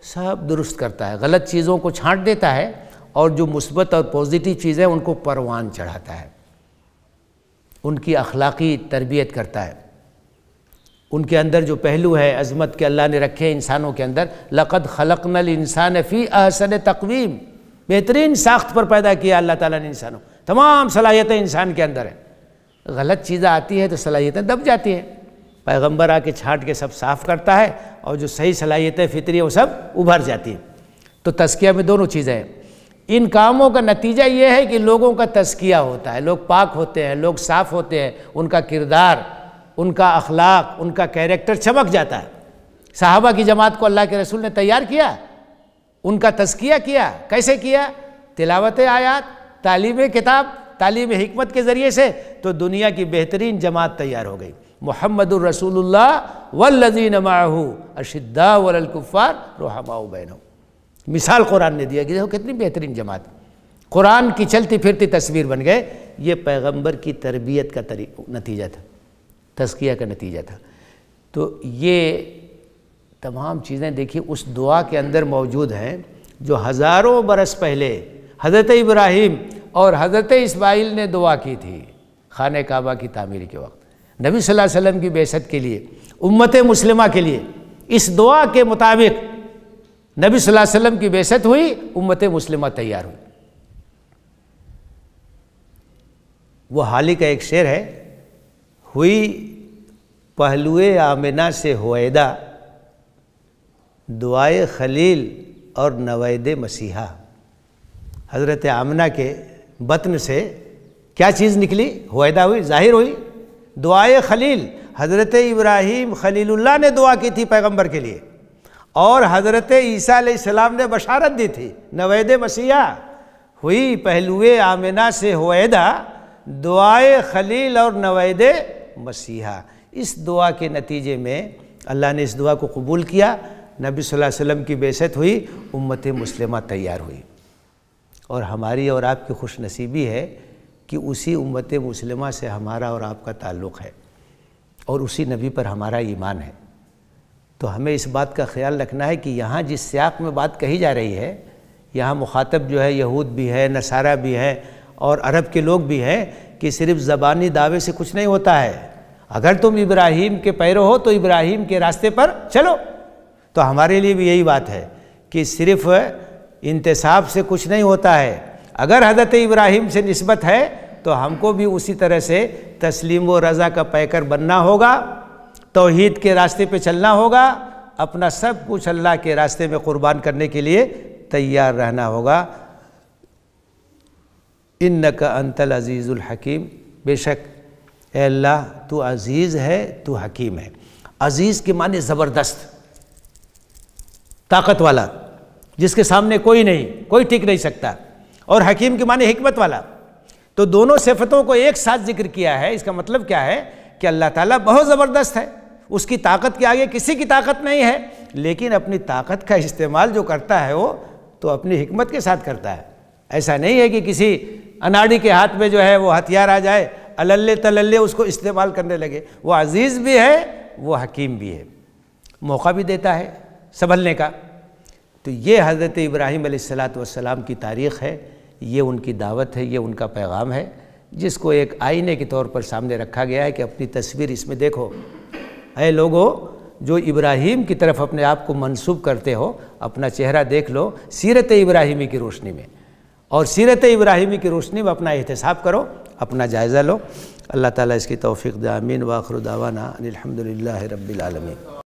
सब दुरुस्त करता है, गलत चीज़ों को छांट देता है और जो मुस्बत और पॉजिटिव चीज़ें उनको परवान चढ़ाता है, उनकी अखलाकी तरबियत करता है। उनके अंदर जो पहलू है अज़मत के अल्लाह ने रखे इंसानों के अंदर, लक़द ख़लक़नल इंसान फ़ी अहसन तक़वीम, बेहतरीन साख्त पर पैदा किया अल्लाह ताला ने इंसानों, तमाम सलाहियतें इंसान के अंदर है। गलत चीज़ें आती है तो सलाहियतें दब जाती हैं, पैगंबर आके छांट के सब साफ़ करता है और जो सही सलाहियतें फितरी है वो सब उभर जाती हैं। तो तज़किया में दोनों चीज़ें हैं। इन कामों का नतीजा ये है कि लोगों का तज़किया होता है, लोग पाक होते हैं, लोग साफ़ होते हैं, उनका किरदार, उनका अखलाक, उनका कैरेक्टर चमक जाता है। सहाबा की जमात को अल्लाह के रसूल ने तैयार किया, उनका तज़किया किया। कैसे किया? तिलावत आयात, तालीम किताब, तालीम हिकमत के ज़रिए से तो दुनिया की बेहतरीन जमात तैयार हो गई। मुहम्मदुर रसूलुल्लाह वल्लज़ीन माअहू अशिद्दाउ अलल कुफ़्फ़ार रुहमाउ बैनहुम। मिसाल कुरान ने दिया कि देखो कितनी बेहतरीन जमात, कुरान की चलती फिरती तस्वीर बन गए। ये पैगंबर की तरबियत का नतीजा था, तज़किया का नतीजा था। तो ये तमाम चीज़ें देखिए उस दुआ के अंदर मौजूद हैं जो हज़ारों बरस पहले हज़रत इब्राहीम और हज़रत इस्माइल ने दुआ की थी खाने काबा की तामीर के वक्त, नबी सल्लल्लाहु अलैहि वसल्लम की बेइज्जत के लिए, उम्मत मुस्लिमा के लिए। इस दुआ के मुताबिक नबी सल्लल्लाहु अलैहि वसल्लम की बेइज्जत हुई, उम्मत मुस्लिमा तैयार हुई। वो हाली का एक शेर है, हुई पहलुए आमिना से हुएदा, दुआए खलील और नवैद मसीहा। हज़रत आमिना के बतन से क्या चीज़ निकली? हुएदा हुई, ज़ाहिर हुई। दुआए खलील, हज़रत इब्राहीम खलीलुल्लाह ने दुआ की थी पैगंबर के लिए, और हज़रत ईसा अलैहिस्सलाम ने बशारत दी थी नवैद मसीहा। हुई पहलुए आमिना से हुएदा, दुआए खलील और नवैद मसीहा। इस दुआ के नतीजे में अल्लाह ने इस दुआ को कबूल किया, नबी सल्लल्लाहु अलैहि वसल्लम की बेइज्जत हुई, उम्मत मुस्लिमा तैयार हुई। और हमारी और आपकी खुशनसीबी है कि उसी उम्मत मुस्लिमा से हमारा और आपका ताल्लुक़ है और उसी नबी पर हमारा ईमान है। तो हमें इस बात का ख्याल रखना है कि यहाँ जिस सियाक़ में बात कही जा रही है, यहाँ मुखातब जो है यहूद भी है, नसारा भी है और अरब के लोग भी हैं, कि सिर्फ़ ज़बानी दावे से कुछ नहीं होता है। अगर तुम इब्राहीम के पैरो हो तो इब्राहीम के रास्ते पर चलो। तो हमारे लिए भी यही बात है कि सिर्फ़ इंतसाब से कुछ नहीं होता है। अगर हज़रत इब्राहीम से निस्बत है तो हमको भी उसी तरह से तस्लीम व रज़ा का पैकर बनना होगा, तौहीद के रास्ते पे चलना होगा, अपना सब कुछ अल्लाह के रास्ते में कुर्बान करने के लिए तैयार रहना होगा। इन्नका अंतल अज़ीज़ुल हकीम, बेशक ए अल्लाह तू अज़ीज़ है, तू हकीम है। अज़ीज़ के माने ज़बरदस्त, ताकत वाला, जिसके सामने कोई नहीं, कोई टिक नहीं सकता, और हकीम के माने हिकमत वाला। तो दोनों सिफतों को एक साथ जिक्र किया है। इसका मतलब क्या है कि अल्लाह ताला बहुत ज़बरदस्त है, उसकी ताकत के आगे किसी की ताकत नहीं है, लेकिन अपनी ताकत का इस्तेमाल जो करता है वो तो अपनी हिकमत के साथ करता है। ऐसा नहीं है कि किसी अनाड़ी के हाथ में जो है वो हथियार आ जाए, अलल्ले तलल्ले उसको इस्तेमाल करने लगे। वो अज़ीज़ भी है, वो हकीम भी है, मौका भी देता है संभलने का। तो ये हज़रत इब्राहीम अलैहिस्सलातु वस्सलाम की तारीख़ है, ये उनकी दावत है, ये उनका पैगाम है, जिसको एक आईने के तौर पर सामने रखा गया है कि अपनी तस्वीर इसमें देखो। ऐ लोगो जो इब्राहीम की तरफ अपने आप को मंसूब करते हो, अपना चेहरा देख लो सीरत इब्राहीमी की रोशनी में, और सीरत इब्राहीमी की रोशनी में अपना एहतिसाब करो, अपना जायज़ा लो। अल्लाह ताला इसकी तौफ़ीक़ दे। आमीन। व आखिर दावाना अनिल हम्दुलिल्लाहि रब्बिल आलमीन।